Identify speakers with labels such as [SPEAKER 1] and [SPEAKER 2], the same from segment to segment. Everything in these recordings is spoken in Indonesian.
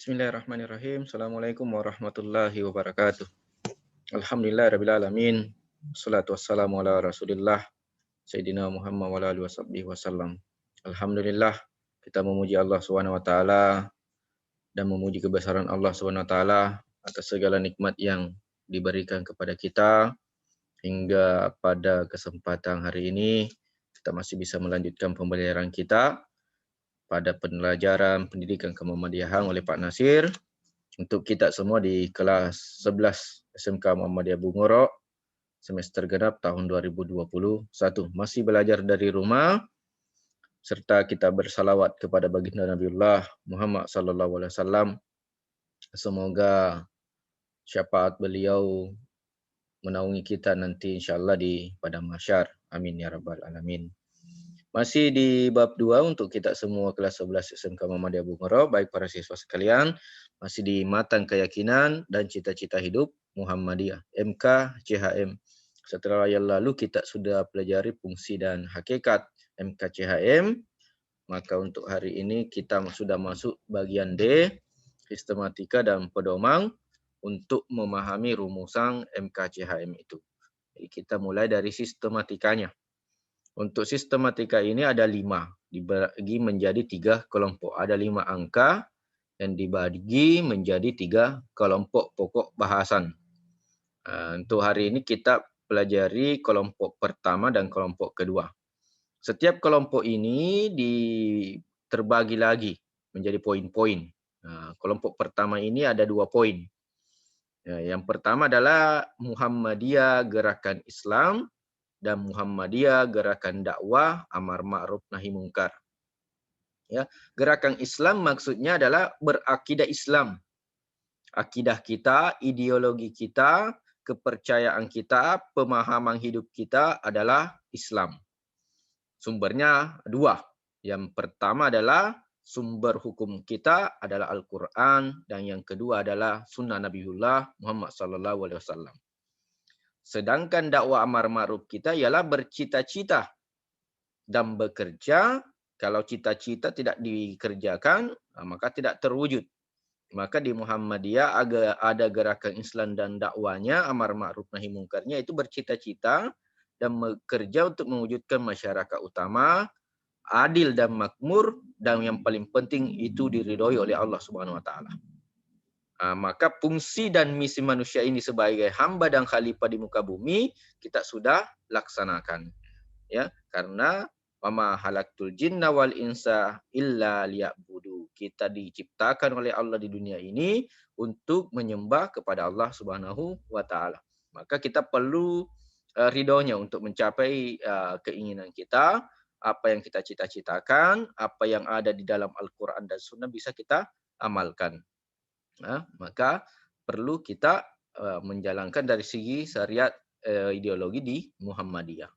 [SPEAKER 1] Bismillahirrahmanirrahim. Assalamualaikum warahmatullahi wabarakatuh. Alhamdulillahirabbil alamin. Wassalatu wassalamu ala Rasulillah Sayyidina Muhammad wa ala alihi washabbihi wasallam. Alhamdulillah, kita memuji Allah Subhanahu wa taala dan memuji kebesaran Allah Subhanahu wa taala atas segala nikmat yang diberikan kepada kita hingga pada kesempatan hari ini kita masih bisa melanjutkan pembelajaran kita pada pembelajaran pendidikan kemuhammadiyahan oleh Pak Nasir untuk kita semua di kelas 11 SMK Muhammadiyah Bungoro semester genap tahun 2021. Masih belajar dari rumah serta kita bersalawat kepada baginda Nabiullah Muhammad sallallahu alaihi wasallam. Semoga syafaat beliau menaungi kita nanti insyaallah di padang mahsyar. Amin ya rabbal alamin. Masih di bab 2 untuk kita semua kelas 11 SMK Muhammadiyah Bungoro, baik para siswa sekalian, masih di matan keyakinan dan cita-cita hidup Muhammadiyah, MK CHM. Setelah yang lalu kita sudah pelajari fungsi dan hakikat MK CHM, maka untuk hari ini kita sudah masuk bagian D, sistematika dan pedoman untuk memahami rumusan MK CHM itu. Jadi kita mulai dari sistematikanya. Untuk sistematika ini ada 5, dibagi menjadi 3 kelompok. Ada 5 angka yang dibagi menjadi 3 kelompok pokok bahasan. Untuk hari ini kita pelajari kelompok pertama dan kelompok kedua. Setiap kelompok ini terbagi lagi menjadi poin-poin. Kelompok pertama ini ada 2 poin. Yang pertama adalah Muhammadiyah Gerakan Islam dan Muhammadiyah Gerakan Dakwah Amar Ma'ruf Nahi Mungkar. Ya, gerakan Islam maksudnya adalah berakidah Islam. Akidah kita, ideologi kita, kepercayaan kita, pemahaman hidup kita adalah Islam. Sumbernya 2. Yang pertama adalah sumber hukum kita adalah Al-Quran dan yang kedua adalah Sunnah Nabiullah Muhammad sallallahu alaihi wasallam. Sedangkan dakwah amar ma'ruf kita ialah bercita-cita dan bekerja. Kalau cita-cita tidak dikerjakan, maka tidak terwujud. Maka di Muhammadiyah ada gerakan Islam dan dakwanya, amar ma'ruf nahi mungkarnya itu bercita-cita dan bekerja untuk mewujudkan masyarakat utama, adil dan makmur, dan yang paling penting itu diridhoi oleh Allah Subhanahu wa taala. Maka fungsi dan misi manusia ini sebagai hamba dan khalifah di muka bumi kita sudah laksanakan, ya, karena wama halaktul jinna wal insa illa liya'budu. Kita diciptakan oleh Allah di dunia ini untuk menyembah kepada Allah Subhanahu wa taala. Maka kita perlu ridhonya untuk mencapai keinginan kita, apa yang kita cita-citakan, apa yang ada di dalam Al-Qur'an dan Sunnah bisa kita amalkan. Maka perlu kita menjalankan dari segi syariat ideologi di Muhammadiyah.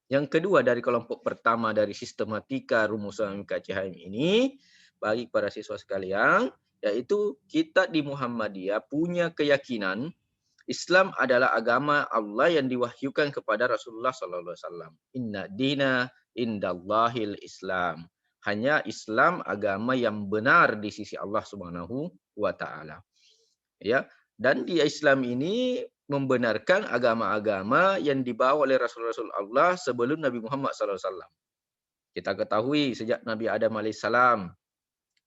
[SPEAKER 1] Yang kedua dari kelompok pertama dari sistematika rumusan MKCHM ini, bagi para siswa sekalian, yaitu kita di Muhammadiyah punya keyakinan Islam adalah agama Allah yang diwahyukan kepada Rasulullah sallallahu alaihi wasallam. Inna dina indallahil Islam. Hanya Islam agama yang benar di sisi Allah Subhanahu wa taala. Ya, dan di Islam ini membenarkan agama-agama yang dibawa oleh Rasul-Rasul Allah sebelum Nabi Muhammad SAW. Kita ketahui sejak Nabi Adam AS,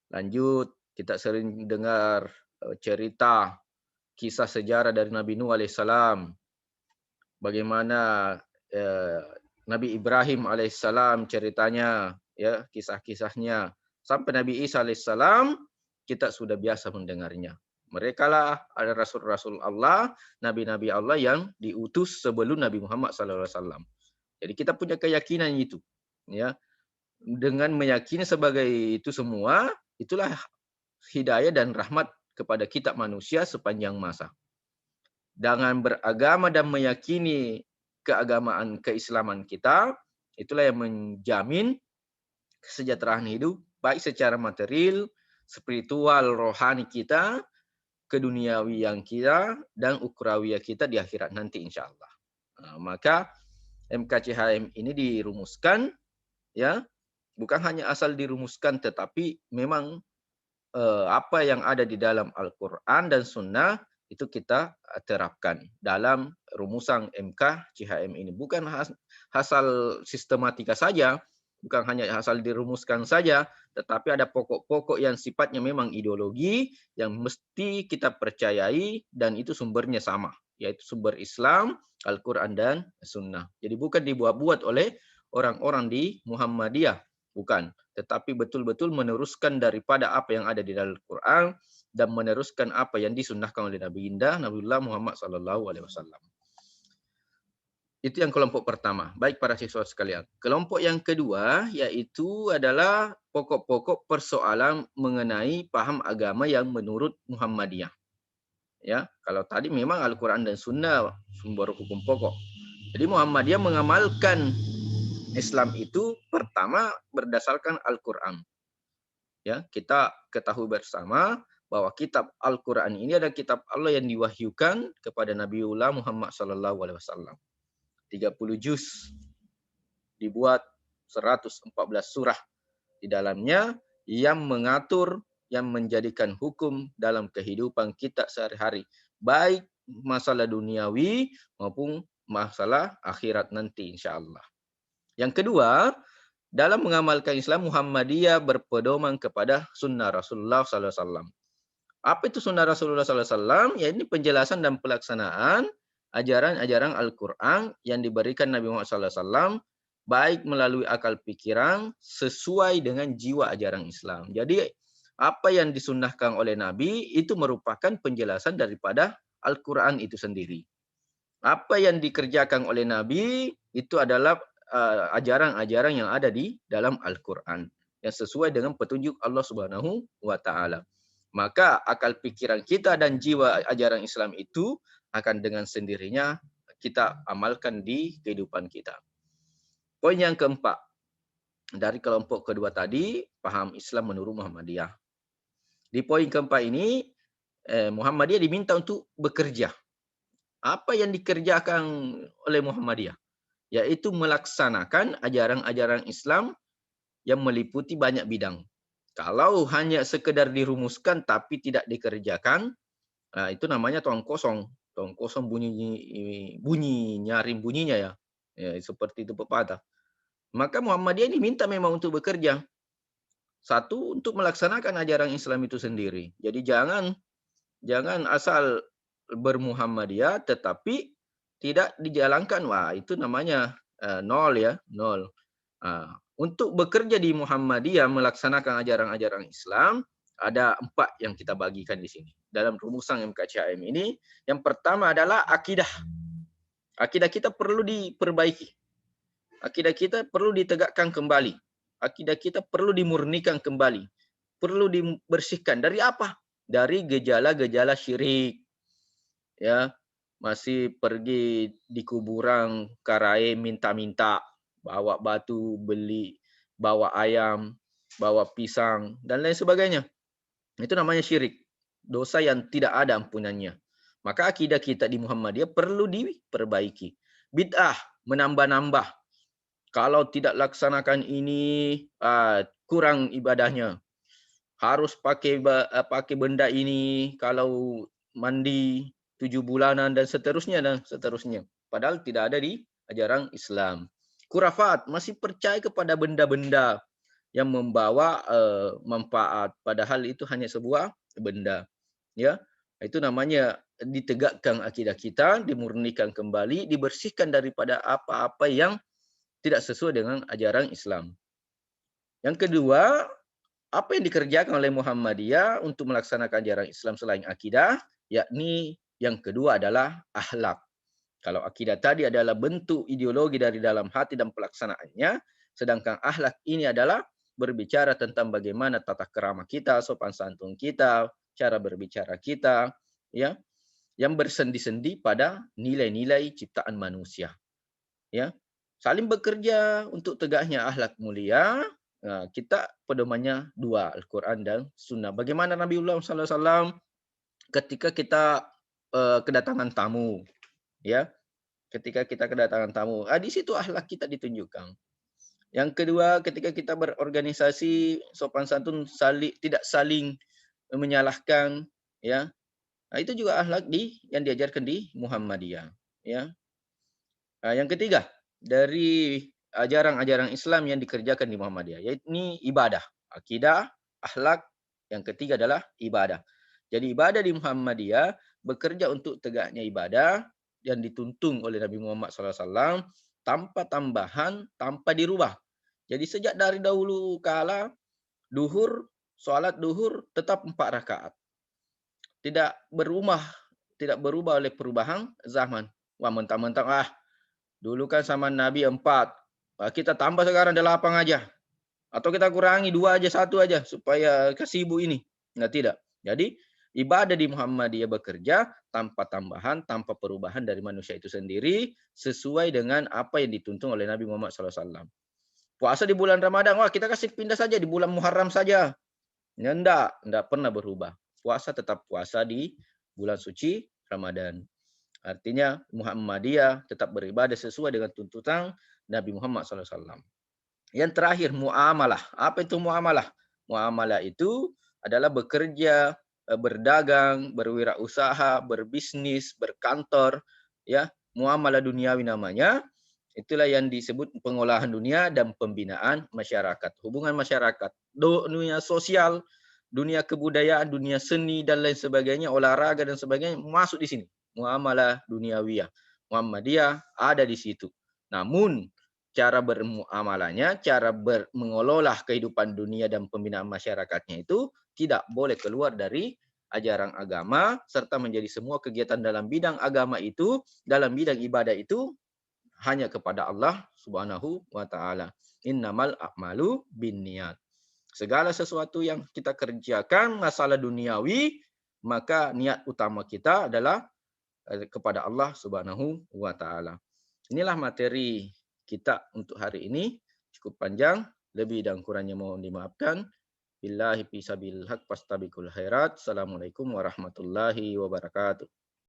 [SPEAKER 1] lanjut kita sering dengar cerita kisah sejarah dari Nabi Nuh AS, bagaimana Nabi Ibrahim AS ceritanya, ya, kisah-kisahnya, sampai Nabi Isa AS kita sudah biasa mendengarnya. Mereka lah ada rasul-rasul Allah, nabi-nabi Allah yang diutus sebelum Nabi Muhammad SAW. Jadi kita punya keyakinan itu, ya. Dengan meyakini sebagai itu semua, itulah hidayah dan rahmat kepada kita manusia sepanjang masa. Dengan beragama dan meyakini keagamaan keislaman kita, itulah yang menjamin kesejahteraan hidup baik secara material, spiritual, rohani kita, keduniawian kita, dan ukrawiyah kita di akhirat nanti insyaallah. Maka MKCHM ini dirumuskan, ya, bukan hanya asal dirumuskan tetapi memang apa yang ada di dalam Al-Quran dan Sunnah itu kita terapkan dalam rumusan MK CHM ini. Bukan asal sistematika saja, bukan hanya asal dirumuskan saja, tetapi ada pokok-pokok yang sifatnya memang ideologi yang mesti kita percayai dan itu sumbernya sama, yaitu sumber Islam, Al-Quran dan Sunnah. Jadi bukan dibuat-buat oleh orang-orang di Muhammadiyah, bukan, tetapi betul-betul meneruskan daripada apa yang ada di dalam Al-Quran dan meneruskan apa yang disunnahkan oleh Nabiullah Muhammad SAW. Itu yang kelompok pertama. Baik para siswa sekalian. Kelompok yang kedua yaitu adalah pokok-pokok persoalan mengenai paham agama yang menurut Muhammadiyah. Ya, kalau tadi memang Al-Quran dan Sunnah sumber hukum pokok. Jadi Muhammadiyah mengamalkan Islam itu pertama berdasarkan Al-Quran. Ya, kita ketahui bersama bahwa kitab Al-Quran ini adalah kitab Allah yang diwahyukan kepada Nabiullah Muhammad SAW. 30 juz, dibuat 114 surah di dalamnya yang mengatur, yang menjadikan hukum dalam kehidupan kita sehari-hari, baik masalah duniawi maupun masalah akhirat nanti insya-Allah. Yang kedua, dalam mengamalkan Islam, Muhammadiyah berpedoman kepada sunnah Rasulullah SAW. Apa itu sunnah Rasulullah SAW? Ya, ini penjelasan dan pelaksanaan ajaran-ajaran Al-Quran yang diberikan Nabi Muhammad SAW, baik melalui akal pikiran sesuai dengan jiwa ajaran Islam. Jadi apa yang disunnahkan oleh Nabi itu merupakan penjelasan daripada Al-Quran itu sendiri. Apa yang dikerjakan oleh Nabi itu adalah ajaran-ajaran yang ada di dalam Al-Quran yang sesuai dengan petunjuk Allah Subhanahu wa Ta'ala. Maka akal pikiran kita dan jiwa ajaran Islam itu akan dengan sendirinya kita amalkan di kehidupan kita. Poin yang keempat, dari kelompok kedua tadi, paham Islam menurut Muhammadiyah. Di poin keempat ini, Muhammadiyah diminta untuk bekerja. Apa yang dikerjakan oleh Muhammadiyah? Yaitu melaksanakan ajaran-ajaran Islam yang meliputi banyak bidang. Kalau hanya sekedar dirumuskan tapi tidak dikerjakan, itu namanya tong kosong. Tong kosong bunyi nyaring bunyinya ya. Ya, seperti itu pepatah. Maka Muhammadiyah ini minta memang untuk bekerja. Satu, untuk melaksanakan ajaran Islam itu sendiri. Jadi jangan asal bermuhammadiyah tetapi tidak dijalankan. Wah, itu namanya nol ya, nol. Untuk bekerja di Muhammadiyah melaksanakan ajaran-ajaran Islam, ada 4 yang kita bagikan di sini. Dalam rumusan MKCHM ini, yang pertama adalah akidah. Akidah kita perlu diperbaiki. Akidah kita perlu ditegakkan kembali. Akidah kita perlu dimurnikan kembali. Perlu dibersihkan. Dari apa? Dari gejala-gejala syirik. Ya, masih pergi di kuburan karai minta-minta, bawa batu, bawa ayam, bawa pisang, dan lain sebagainya. Itu namanya syirik. Dosa yang tidak ada ampunannya. Maka akidah kita di Muhammadiyah perlu diperbaiki. Bid'ah, menambah-nambah. Kalau tidak laksanakan ini, kurang ibadahnya. Harus pakai benda ini, kalau mandi 7 bulanan dan seterusnya. Padahal tidak ada di ajaran Islam. Khurafat, masih percaya kepada benda-benda yang membawa manfaat, padahal itu hanya sebuah benda. Ya, itu namanya ditegakkan akidah kita, dimurnikan kembali, dibersihkan daripada apa-apa yang tidak sesuai dengan ajaran Islam. Yang kedua, apa yang dikerjakan oleh Muhammadiyah untuk melaksanakan ajaran Islam selain akidah, yakni yang kedua adalah akhlak. Kalau akidah tadi adalah bentuk ideologi dari dalam hati dan pelaksanaannya, sedangkan akhlak ini adalah berbicara tentang bagaimana tata krama kita, sopan santun kita, cara berbicara kita, ya, yang bersendi-sendi pada nilai-nilai ciptaan manusia. Ya, saling bekerja untuk tegaknya akhlak mulia. Kita pedomannya 2, Al-Quran dan Sunnah. Bagaimana Nabiullah SAW ketika kita kedatangan tamu, ya, ketika kita kedatangan tamu, di situ akhlak kita ditunjukkan. Yang kedua, ketika kita berorganisasi, sopan santun tidak saling menyalahkan, ya. Nah, itu juga akhlak yang diajarkan di Muhammadiyah, ya. Nah, yang ketiga, dari ajaran-ajaran Islam yang dikerjakan di Muhammadiyah, yaitu ibadah, akidah, akhlak, yang ketiga adalah ibadah. Jadi ibadah di Muhammadiyah bekerja untuk tegaknya ibadah yang dituntun oleh Nabi Muhammad SAW tanpa tambahan, tanpa dirubah. Jadi sejak dari dahulu kala, duhur, sholat duhur tetap 4 rakaat. Tidak berubah oleh perubahan zaman. Wah, mentang-mentang dulu kan sama Nabi 4. Kita tambah sekarang 8 aja. Atau kita kurangi 2 aja, 1 aja. Supaya kesibu ini. Nah, tidak. Jadi, ibadah di Muhammadiyah bekerja tanpa tambahan, tanpa perubahan dari manusia itu sendiri. Sesuai dengan apa yang dituntun oleh Nabi Muhammad SAW. Puasa di bulan Ramadan. Wah, kita kasih pindah saja di bulan Muharram saja. Ya, enggak pernah berubah. Puasa tetap puasa di bulan suci Ramadan. Artinya Muhammadiyah tetap beribadah sesuai dengan tuntutan Nabi Muhammad SAW. Yang terakhir, muamalah. Apa itu muamalah? Muamalah itu adalah bekerja, berdagang, berwirausaha, berbisnis, berkantor, ya. Muamalah duniawi namanya. Itulah yang disebut pengolahan dunia dan pembinaan masyarakat. Hubungan masyarakat, dunia sosial, dunia kebudayaan, dunia seni dan lain sebagainya, olahraga dan sebagainya masuk di sini. Muamalah duniawiyah. Muhammadiyah ada di situ. Namun cara bermuamalahnya, cara mengelola kehidupan dunia dan pembinaan masyarakatnya itu tidak boleh keluar dari ajaran agama, serta menjadi semua kegiatan dalam bidang agama itu, dalam bidang ibadah itu hanya kepada Allah Subhanahu wa taala. Innamal a'malu binniyat. Segala sesuatu yang kita kerjakan masalah duniawi, maka niat utama kita adalah kepada Allah Subhanahu wa taala. Inilah materi kita untuk hari ini. Cukup panjang, lebih dan kurangnya mohon dimaafkan. Billahi fi sabilil haq fastabiqul khairat. Assalamualaikum warahmatullahi wabarakatuh.